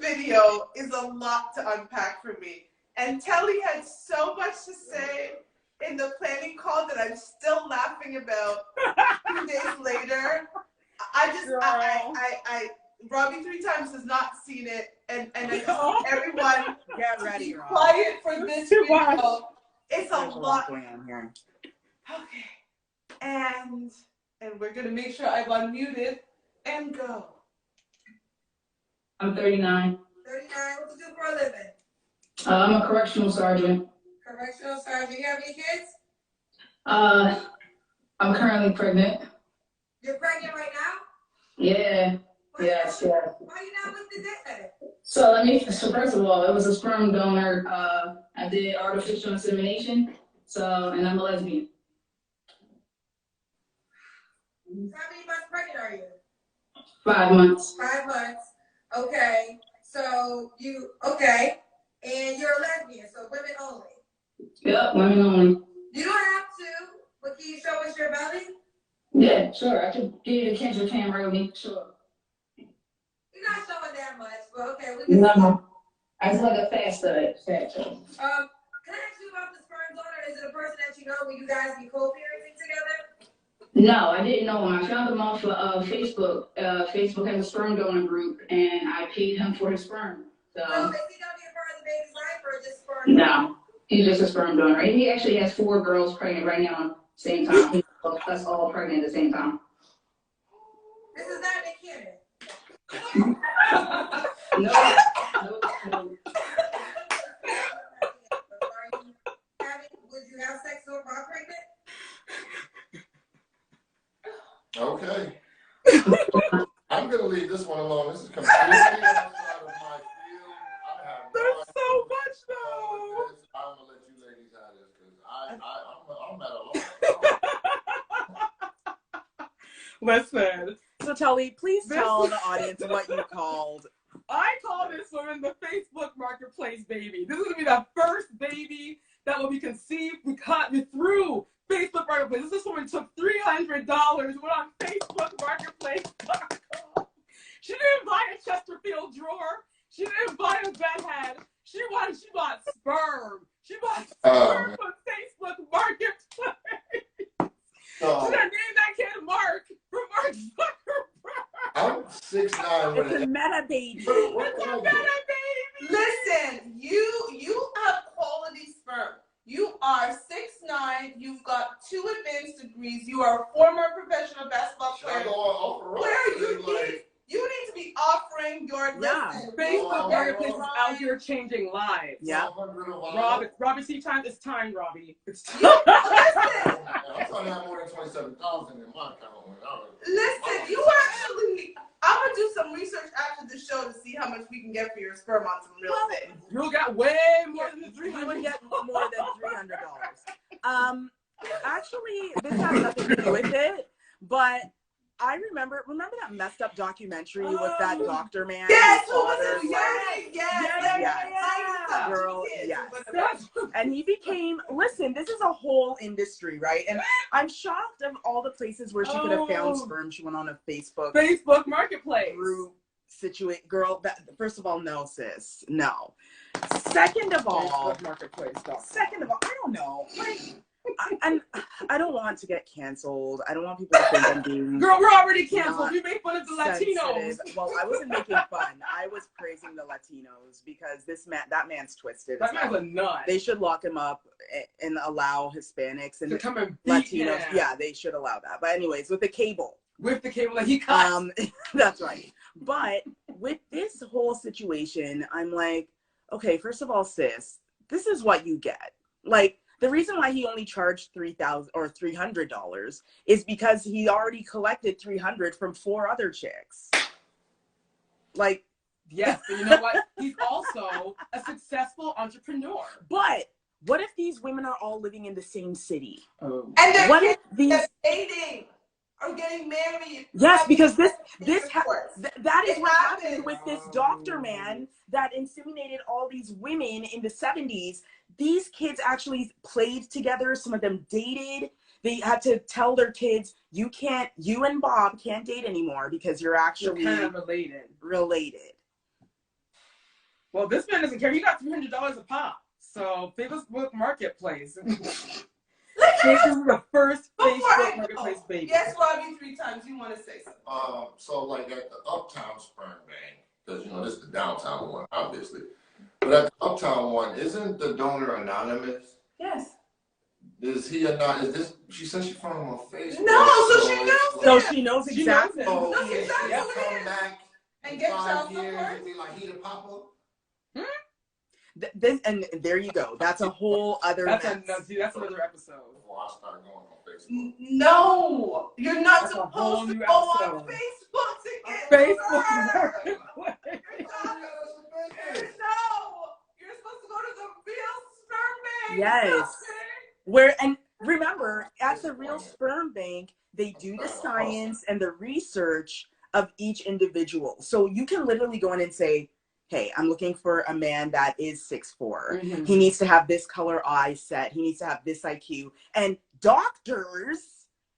video is a lot to unpack for me. And Telly had so much to say in the planning call that I'm still laughing about 2 days later. Robbie 3 times has not seen it, and I told everyone Get to ready, be Rob. quiet for this Too video. much. It's a There's lot. going on here. Okay. And we're gonna make sure I've unmuted and go. I'm 39. 39, what you do for a living? I'm a correctional sergeant. Correctional sergeant. You have any kids? I'm currently pregnant. You're pregnant right now? Yeah. Yes. Why you not with the dad? So first of all, it was a sperm donor. I did artificial insemination. And I'm a lesbian. How many months pregnant are you? 5 months. 5 months. Okay. So and you're a lesbian, so women only. Yep, women only. You don't have to, but can you show us your belly? Yeah, sure. I can give you the Kendra camera with me. Sure. You're not showing that much, but okay. We can No. I just like a fast stud. Can I ask you about the sperm donor? Is it a person that you know when you guys be co-parenting together? No, I didn't know him. I found him off of Facebook. Facebook has a sperm donor group, and I paid him for his sperm. So is he gonna be a part of the baby's life or just sperm donor? No, he's just a sperm donor. And he actually has 4 girls pregnant right now at the same time. Us all pregnant at the same time. This is not Nick Cannon. No. Would you have sex while pregnant? Okay. I'm going to leave this one alone. This is completely outside of my field. There's so much, though. I'm going to let you ladies have this because I'm at a loss. Listen. So Tully, please tell the audience what you called. I call this woman the Facebook Marketplace baby. This is going to be the first baby that will be conceived through Facebook Marketplace. This woman took $300, went on Facebook Marketplace.com. She didn't buy a Chesterfield drawer. She didn't buy a bed head. She bought sperm. She bought sperm from Facebook Marketplace. So, She's gonna name that kid Mark for Mark Zuckerberg. I'm 6'9". It's a meta baby. It's a meta baby. Listen, you have quality sperm. You are 6'9". You've got 2 advanced degrees. You are a former professional basketball player. You need to be offering your Facebook Marketplace is out here changing lives. Yeah. Robbie, see time. It's time, Robbie. It's time. Listen. I'm trying to have more than 27,000 in my account. Listen, I'm gonna do some research after the show to see how much we can get for your sperm on some real estate. You got way more than the You would get more than $300. Actually, this has nothing to do with it, but I remember that messed up documentary with that doctor man. Yes, girl, yes. And he became, listen, this is a whole industry, right? And I'm shocked of all the places where she could have found sperm. She went on a Facebook Marketplace group situate girl. First of all, no, sis, no. Second of all, I don't know. Like, I don't want to get canceled. I don't want people to think I'm being. Girl, we're already canceled. You make fun of the Latinos. Well, I wasn't making fun. I was praising the Latinos because that man's twisted. That man's a nut. They should lock him up and allow Hispanics and come and Latinos. Yeah, they should allow that. But anyways, with the cable that he cut. That's right. But with this whole situation, I'm like, okay, first of all, sis, this is what you get. Like, the reason why he only charged $3,000 or $300 is because he already collected $300 from 4 other chicks. Like, yes, but you know what? He's also a successful entrepreneur. But what if these women are all living in the same city? Oh. And they're dating or getting married? Yes, because that is what happened with this doctor man that inseminated all these women in the 70s. These kids actually played together. Some of them dated. They had to tell their kids, you and Bob can't date anymore because you're actually kind of related. Well, this man doesn't care. He got $300 a pop. So Facebook Marketplace. This is the first Facebook Marketplace baby. Yes, Robbie, 3 times. You want to say something? So like at the Uptown Sperm Bank, because this is the downtown one, obviously. But at the Uptown one, isn't the donor anonymous? Yes. Is he anonymous? She said she found him on Facebook. No, so she knows. So she knows exactly. Knows exactly He'll who come it is. back And get child 5 years support. and be like, he the papa. And there you go. That's a whole other. That's another episode. Before I start going on Facebook. No, you're not That's a supposed whole to new go on episode. Facebook to get Facebook sperm. Marketplace. You're supposed to go to the real sperm bank. Yes. And remember, at the real sperm bank, they do the science and the research of each individual. So you can literally go in and say, hey, I'm looking for a man that is 6'4". Mm-hmm. He needs to have this color eye set. He needs to have this IQ. And doctors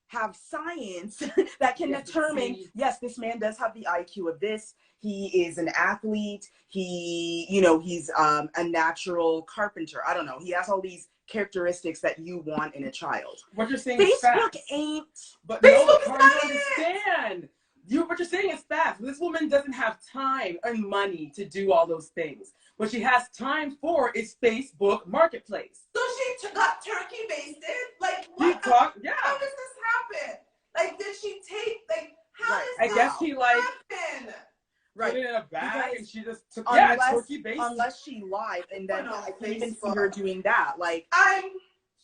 have science that can determine, yes, this man does have the IQ of this. He is an athlete. He's a natural carpenter. I don't know. He has all these characteristics that you want in a child. What you're saying Facebook is facts. ain't. But Facebook no, is Carmen, not don't understand. What you're saying is facts. This woman doesn't have time and money to do all those things. What she has time for is Facebook Marketplace. So she got turkey basted? Like, You what? talk, yeah. How does this happen? Like, did she take, like, how Right. does I guess this she like happen? Right. put it in a bag Because and she just took unless, turkey based. unless she lied, and then Put on I can even see Facebook. her doing that. Like,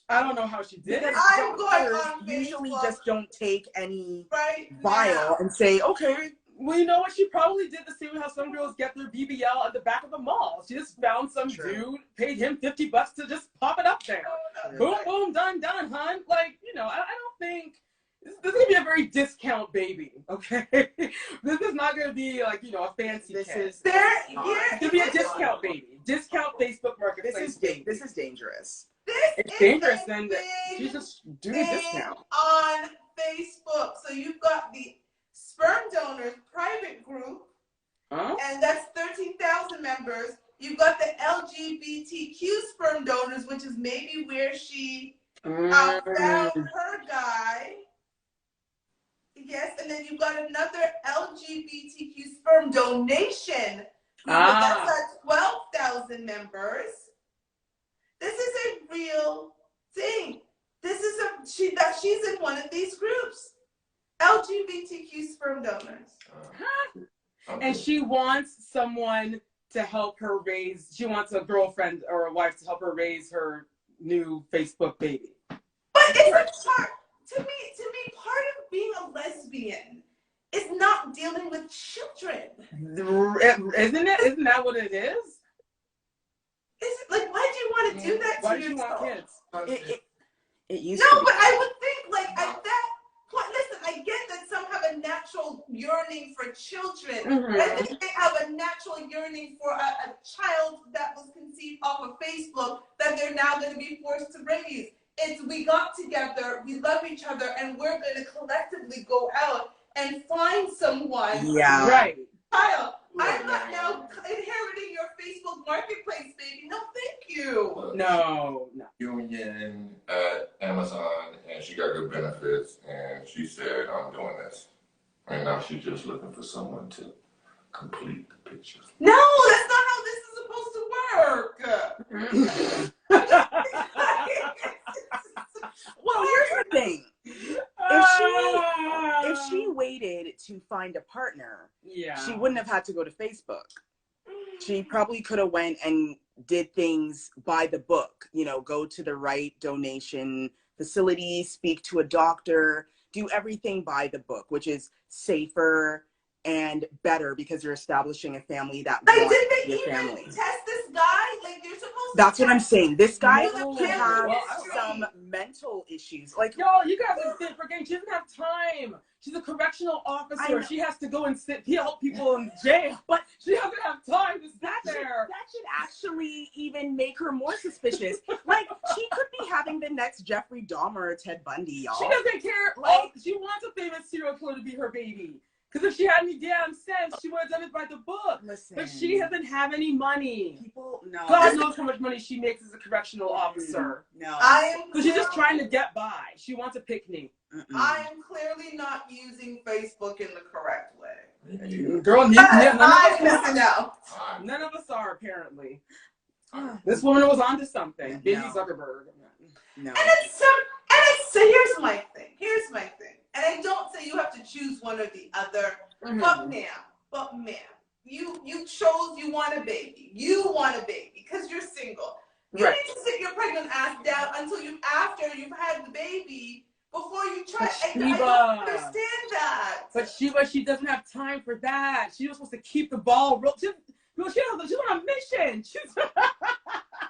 I don't know how she did because it. I'm going doctors on usually Facebook just don't take any right vial now. and say, okay. Well, you know what? She probably did the same how some girls get their BBL at the back of the mall. She just found some dude, paid him $50 to just pop it up there. Boom, boom, done, hun. Like, I don't think this is gonna be a very discount baby. Okay, this is not gonna be like a fancy. This kid. is It's gonna be a discount baby. Discount Facebook Marketplace. This is dangerous. It's dangerous, and she's just doing a discount on Facebook. So you've got the sperm donors private group, and that's 13,000 members. You've got the LGBTQ sperm donors, which is maybe where she found her guy. Yes, and then you've got another LGBTQ sperm donation group, that's at 12,000 members. This is a real thing. This is she's in one of these groups. LGBTQ sperm donors. And she wants someone to help her raise. She wants a girlfriend or a wife to help her raise her new Facebook baby. But it's part to me. Part of being a lesbian is not dealing with children. Isn't it? Isn't that what it is? Is it like, why do you want to do that Why to do you yourself? want kids? It used No, to but I would think like at that point. Listen, I get that some have a natural yearning for children. Mm-hmm. I think they have a natural yearning for a child that was conceived off of Facebook that they're now going to be forced to raise. It's we got together, we love each other, and we're going to collectively go out and find someone. Yeah. Right. Child, I'm not now inheriting your Facebook Marketplace, baby. No, thank you. No. Union at Amazon, and she got good benefits, and she said, I'm doing this. And now she's just looking for someone to complete the picture. No, that's not how this is supposed to work. Well, here's the thing. If she waited to find a partner, she wouldn't have had to go to Facebook. She probably could have went and did things by the book, go to the right donation facility, speak to a doctor, do everything by the book, which is safer and better because you're establishing a family that wants to be a family. Test this guy? Like you're supposed to. That's what I'm saying. This guy No, can have history. some mental issues. Like, y'all, you guys are forgetting. She doesn't have time. She's a correctional officer. She has to go and help people in jail. But she doesn't have time to sit there. That should actually even make her more suspicious. Like, she could be having the next Jeffrey Dahmer or Ted Bundy, y'all. She doesn't care. Like, she wants a famous serial killer to be her baby. Because if she had any damn sense, she would have done it by the book. Listen. But she doesn't have any money. People, no. God knows how much money she makes as a correctional officer. No. So she's just trying to get by. She wants a picnic. I am clearly not using Facebook in the correct way. Girl, I'm missing out. None of us are, apparently. This woman was onto something. Baby Zuckerberg. No. So here's my thing. And I don't say you have to choose one or the other. But ma'am, you chose you want a baby. You want a baby because you're single. You need to sit your pregnant ass down until after you've had the baby before you try. I Sheba. don't understand that. But Sheba, she doesn't have time for that. She was supposed to keep the ball rolling. She's on a mission.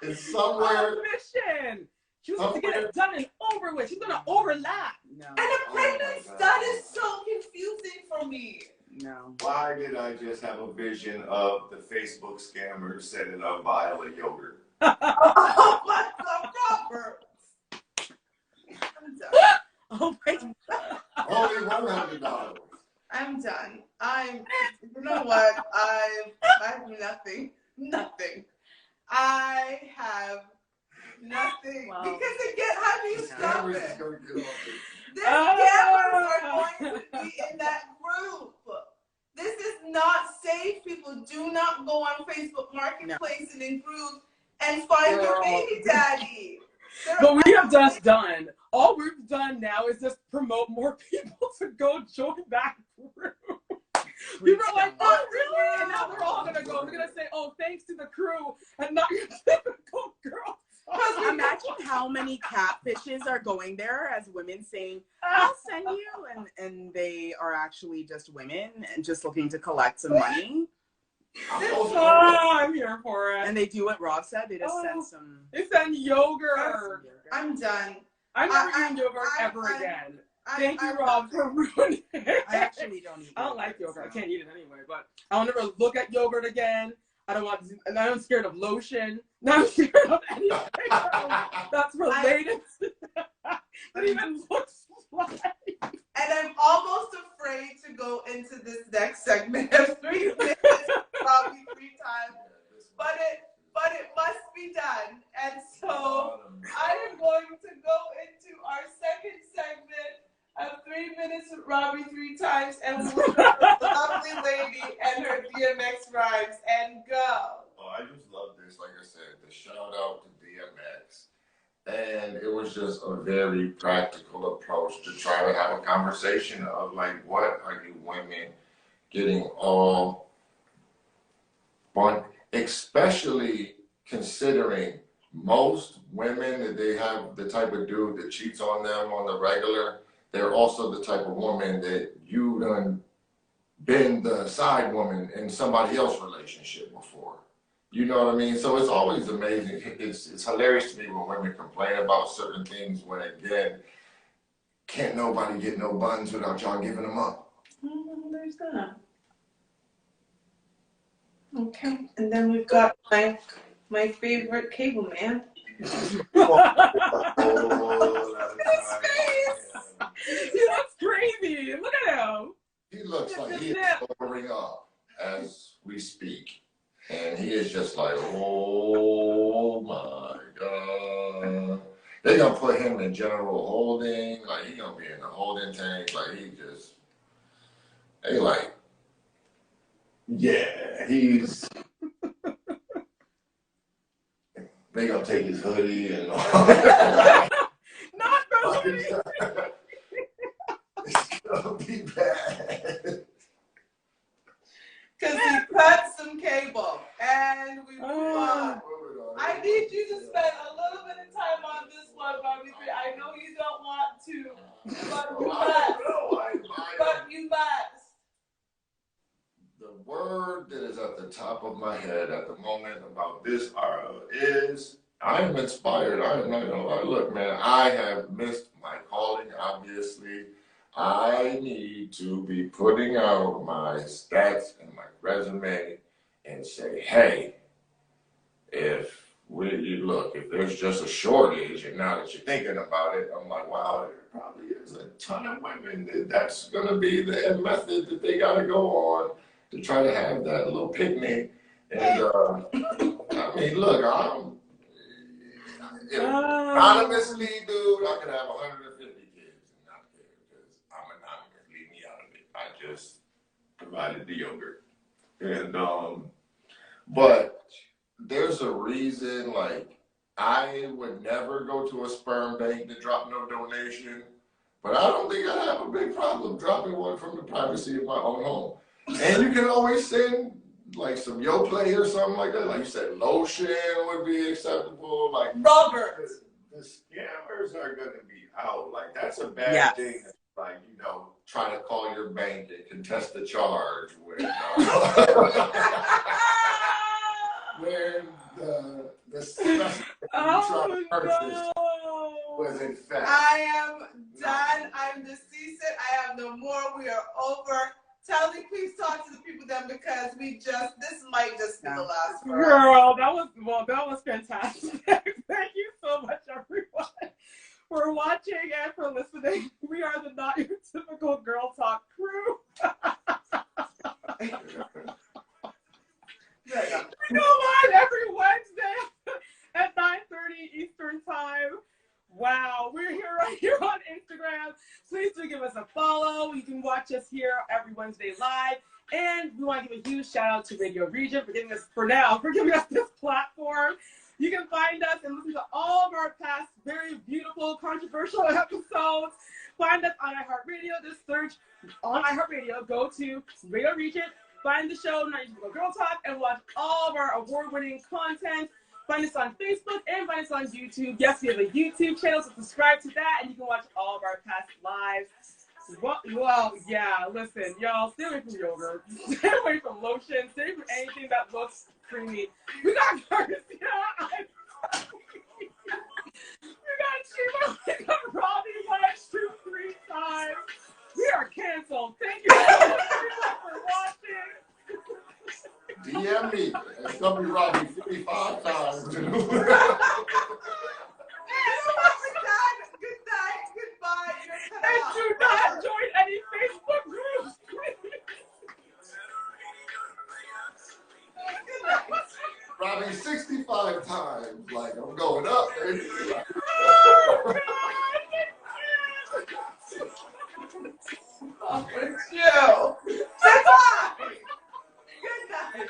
It's on somewhere. a mission. She was supposed to get it done and over with. She's gonna overlap. No. And a pregnant stud is so confusing for me. No. Why did I just have a vision of the Facebook scammer setting up Viola yogurt? Oh my God, Robert. I'm done. Oh my God. Only $100. I'm done. You know what? I have nothing. Nothing. I have nothing. Wow. Because again, how do you stop Scammers is it? gonna get off it. The scammers are going to be in that group. This is not safe. People do not go on Facebook Marketplace and in groups and find your baby daddy. But we have just done. All we've done now is just promote more people to go join that group. People are like, oh, really? And now they're all going to go. They're going to say, oh, thanks to the crew and not your typical girl. Imagine how many catfishes are going there as women saying, I'll send you. And they are actually just women and just looking to collect some money. I'm here for it. And they do what Rob said. They just send some. They send yogurt. I'm done. I'm never eating yogurt ever again. Thank you, Rob, for ruining it. I actually don't eat yogurt. I don't like yogurt. I can't eat it anyway, but I'll never look at yogurt again. I don't want to, and I'm scared of lotion. Now I'm scared of anything that's related to that even looks like. And I'm almost afraid to go into this next segment of 3 minutes, probably 3 times. But it must be done. And so I am going to go into our second segment of 3 minutes with Robbie 3 times, and we'll have a lovely lady and her DMX rhymes, and go. Oh, I just love this. Like I said, the shout out to DMX. And it was just a very practical approach to try to have a conversation of like, what are you women getting all fun, especially considering most women that they have the type of dude that cheats on them on the regular. They're also the type of woman that you done been the side woman in somebody else's relationship before. You know what I mean? So it's always amazing. It's hilarious to me when women complain about certain things when, again, can't nobody get no buns without y'all giving them up. There's that. Okay. And then we've got my favorite cable man. He looks crazy. Look at him. He looks like he is sobering up as we speak. And he is just like, oh my God. They're going to put him in general holding. Like, he going to be in the holding tank. Like, they like, yeah, he's, they going to take his hoodie and all that. Not the hoodie. It's going to be bad. Because he cut some cable and we move on. I need you to spend a little bit of time on this one, Bobby. I know you don't want to, but you must. But you must. The word that is at the top of my head at the moment about this is I am inspired. I am not gonna lie. Look, man, I have missed my calling, obviously. I need to be putting out my stats and my resume and say, hey, if there's just a shortage, and now that you're thinking about it, I'm like, wow, there probably is a ton of women that's going to be the method that they got to go on to try to have that little picnic. And I mean, look, anonymously, dude, I could have 150 kids and not care because I'm anonymous. Leave me out of it. I just provided the yogurt. And, but there's a reason, like, I would never go to a sperm bank to drop no donation, but I don't think I have a big problem dropping one from the privacy of my own home. And you can always send, like, some Yoplait or something like that. Like you said, lotion would be acceptable. Like, Robert. The scammers are going to be out. Like, that's a bad Yes. thing. Like, you know, trying to call your bank and contest the charge when the specimen you try to purchase was in fact. I am done. I'm deceased. I have no more. We are over. Telly, please talk to the people then, because this might just be the last for us. Girl, that was fantastic. Thank you so much, everyone, for watching and for listening. We are the Not Your Typical Girl Talk crew. We go live every Wednesday at 9:30 Eastern Time. Wow, we're here right here on Instagram. Please do give us a follow. You can watch us here every Wednesday live. And we want to give a huge shout out to Radio Region for giving us this platform. You can find us and listen to all of our past very beautiful, controversial episodes. Find us on iHeartRadio. Just search on iHeartRadio. Go to Radio Region. Find the show, Not Your Typical Girl Talk, and watch all of our award-winning content. Find us on Facebook and find us on YouTube. Yes, we have a YouTube channel, so subscribe to that, and you can watch all of our past lives. Well, yeah, listen, y'all, stay away from yogurt. Stay away from lotion. Stay away from anything that looks creamy. We got Garcia. We got Chiba. We got Robbie 1, 2, 3 times. We are canceled. Thank you so much for watching. DM me. It's gonna be Robbie 55 times. Good night. Goodbye. And do not join any Facebook groups, please. Robbie 65 times. Like, I'm going up, baby. Oh, God. Oh, with you. Goodbye. Good night.